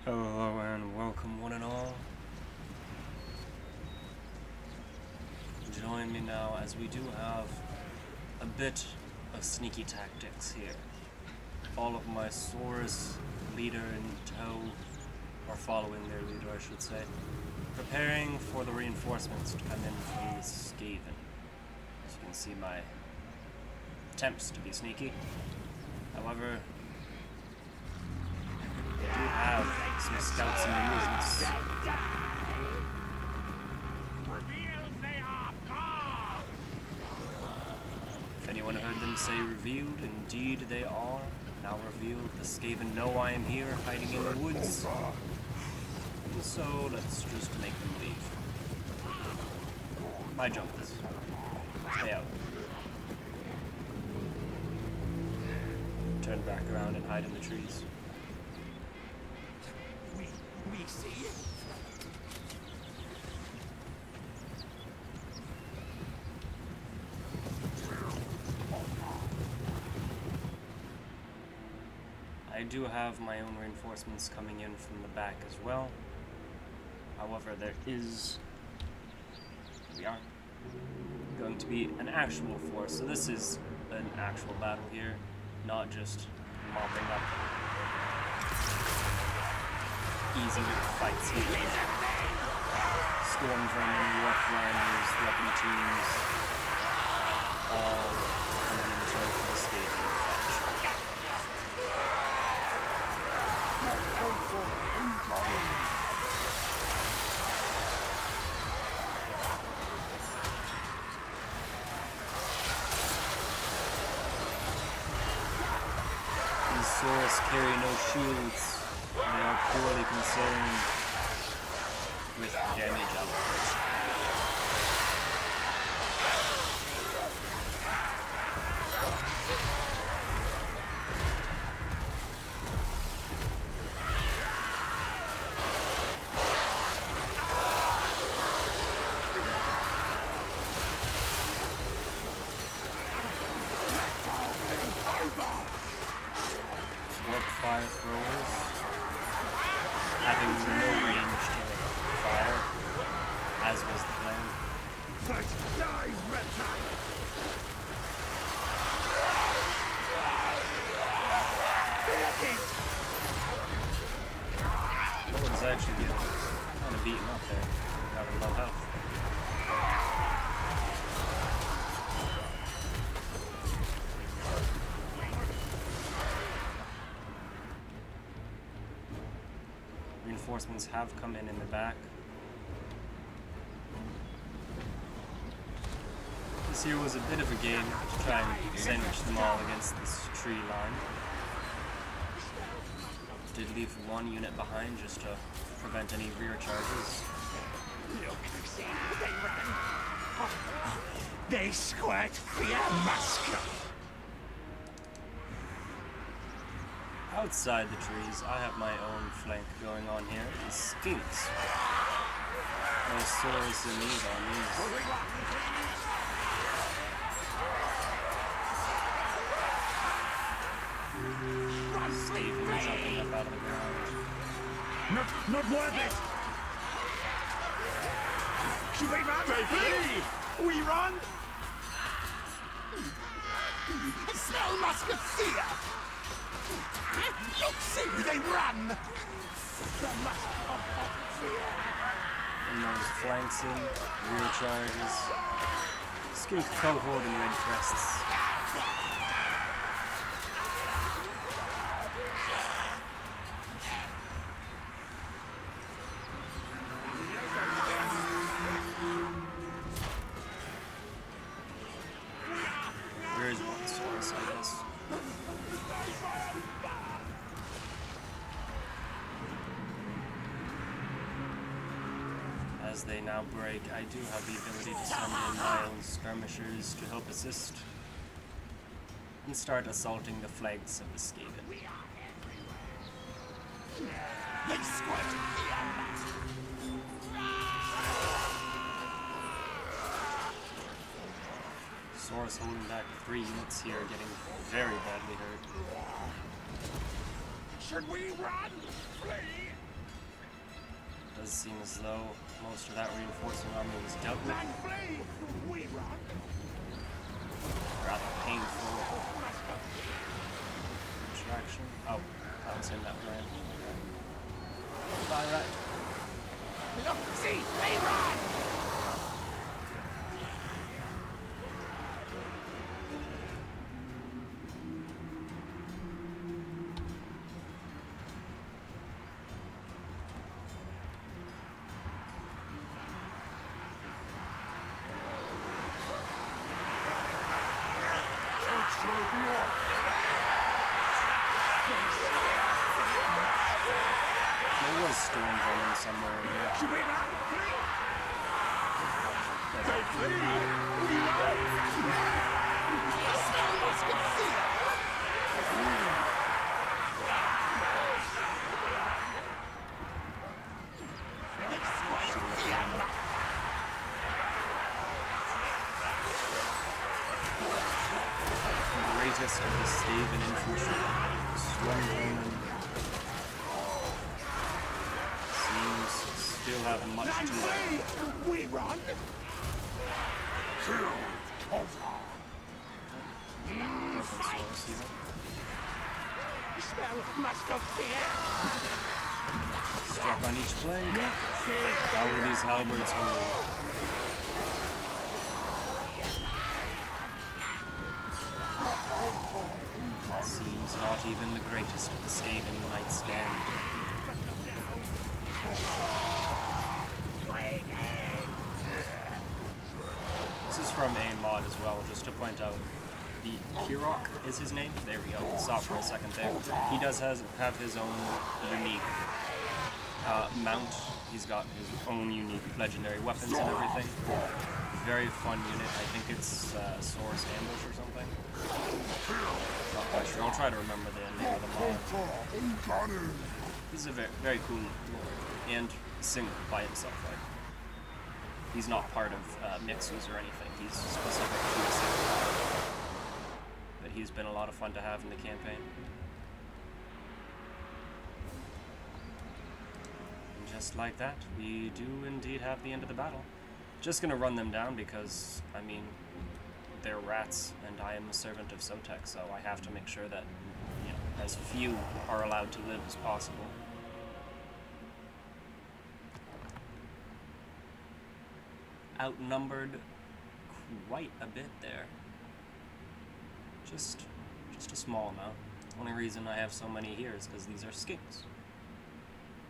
Hello and welcome one and all. Join me now as we do have a bit of sneaky tactics here. All of my Saurus leader in tow, or following their leader I should say, preparing for the reinforcements to come in from the Skaven. As you can see, my attempts to be sneaky. However, I do have some scouts in the movements. If anyone heard them say revealed, indeed they are. Now revealed, the Skaven know I am here, hiding in the woods. And so let's just make them leave. My job is stay out. Turn back around and hide in the trees. We see it. I do have my own reinforcements coming in from the back as well. However, there is, we are going to be an actual force. So this is an actual battle here, not just mopping up easy fights here. Storm vermin, rough riders, weapon teams, all coming in tow for the Skaven fetch. These Saurus carry no shields. They are poorly concerned with damage output. Work fire throwers. Having no range to fire, as was the plan. What was actually getting kind of beaten up there? Got a low health. Reinforcements have come in the back. This here was a bit of a game to try and sandwich them all against this tree line. Did leave one unit behind just to prevent any rear charges. They squirt fear muscle. Outside the trees, I have my own flank going on here. The skinks. No Saurus in these armies. Skaven jumping up out of the ground. Not worth it. Should we run? Baby! We run? Smell musk of fear. Look, see, they run! The musk of fear. And those flanks in, rear charges. Skink cohort and red crests. There is one source, I guess. As they now break, I do have the ability to send in my own skirmishers to help assist and start assaulting the flanks of the Skaven. They squirt fear muscle. Saurus holding back 3 units here, getting very badly hurt. Should we run? Flee? Does seem as though most of that reinforcing army was dealt with. Man flee! We run! Rather painful interaction. Oh, that was him that ran. Bye, right. Look, see! They run! There was storm running somewhere in here. Should we run? They flee! We run! Still must conceal! Greatest of the Skaven infantry, Stormvermin, seems still having much Man to learn. flee! We run! Kill! Broken Saurus here. Smell must of fear! Struck on each blade. How will these halberds hold? Seems not even the greatest of the Skaven might stand. This is from a mod as well, just to point out. The Kirok is his name. There we go. Saw for a second there. He does have his own unique mount. He's got his own unique legendary weapons and everything. Very fun unit. I think it's Saurus Ambush or something. Not quite sure. I'll try to remember the name of the mod. He's a very cool lord. And single by himself. Like, he's not part of mixes or anything. He's specific to a single mod. But he's been a lot of fun to have in the campaign. And just like that, we do indeed have the end of the battle. Just gonna run them down because, I mean, they're rats and I am a servant of Sotek, so I have to make sure that, you know, as few are allowed to live as possible. Outnumbered quite a bit there. Just a small amount. Only reason I have so many here is because these are skinks.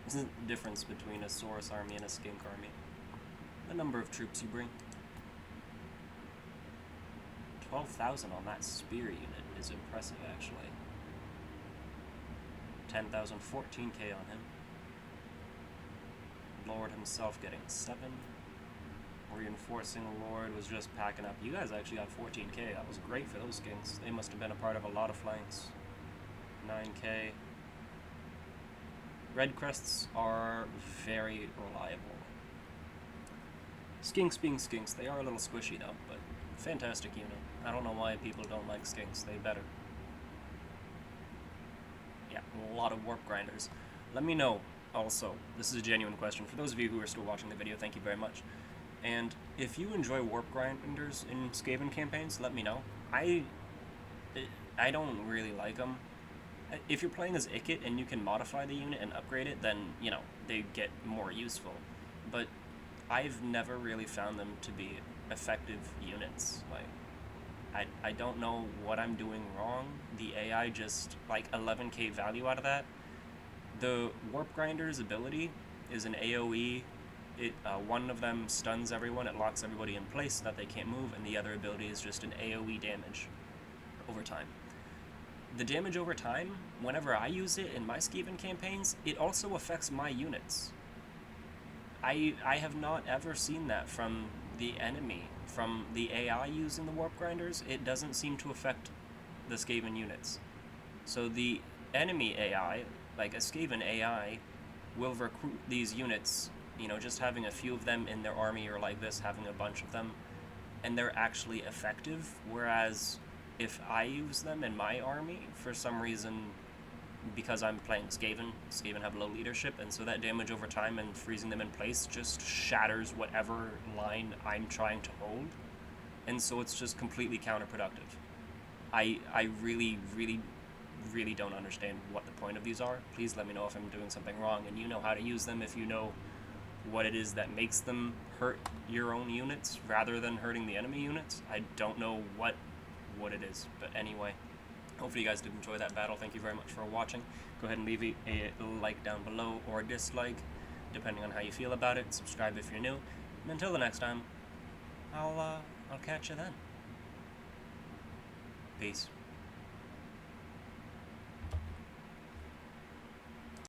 This is the difference between a Saurus army and a skink army. The number of troops you bring. 12,000 on that spear unit is impressive, actually. 10,000, 14k on him. Lord himself getting 7. Reinforcing Lord was just packing up. You guys actually got 14k. That was great for those skinks. They must have been a part of a lot of flanks. 9k. Red crests are very reliable. Skinks being skinks, they are a little squishy though, but fantastic unit. I don't know why people don't like skinks. They better. Yeah, a lot of warp grinders. Let me know also. This is a genuine question. For those of you who are still watching the video, thank you very much. And if you enjoy warp grinders in Skaven campaigns, let me know. I don't really like them. If you're playing as Ikit and you can modify the unit and upgrade it, then, you know, they get more useful. But I've never really found them to be effective units. Like, I don't know what I'm doing wrong. The AI just, like, 11k value out of that. The warp grinder's ability is an AoE. One of them stuns everyone, it locks everybody in place so that they can't move, and the other ability is just an AoE damage over time. The damage over time, whenever I use it in my Skaven campaigns, it also affects my units. I have not ever seen that from the enemy. From the AI using the warp grinders, it doesn't seem to affect the Skaven units. So the enemy AI, like a Skaven AI, will recruit these units, you know, just having a few of them in their army or like this, having a bunch of them, and they're actually effective, whereas if I use them in my army, for some reason, because I'm playing Skaven. Skaven have low leadership, and so that damage over time and freezing them in place just shatters whatever line I'm trying to hold, and so it's just completely counterproductive. I really, really, really don't understand what the point of these are. Please let me know if I'm doing something wrong, and you know how to use them, if you know what it is that makes them hurt your own units rather than hurting the enemy units. I don't know what it is, but anyway, hopefully you guys did enjoy that battle. Thank you very much for watching. Go ahead and leave a like down below, or a dislike, depending on how you feel about it. Subscribe if you're new, and until the next time, I'll catch you then. Peace.